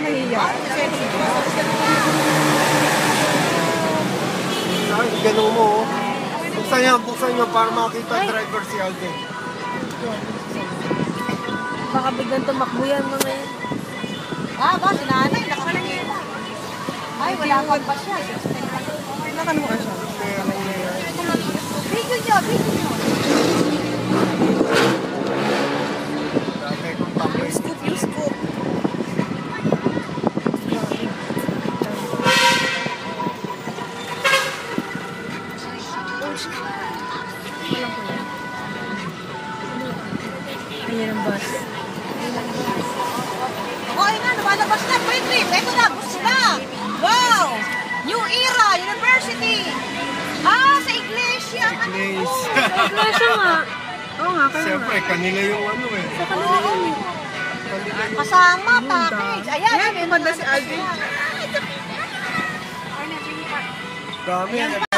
nahiya. Ay, gano'n mo. Buksan niyo para makita driver si Alden. Baka biglang tumakbo yan mga yan. Ba, si nanay, nakakalangin. Ay, wala kang ba siya? Kailangan mo ka siya. Video nyo, video nyo. Dami kong tambay. Yung scoop. Ayan ang bus. Okay nga, lumalabas na. Trip. Ito na, gusto na. Wow! New Era, University. Sa iglesia. Place. Iglesia nga. Oo nga, kaya nga. Siyempre, kanila yung ano eh. Sa kanila yun eh. Kasama, package. Ayan, Yan, kumanda si Alvin. Dami.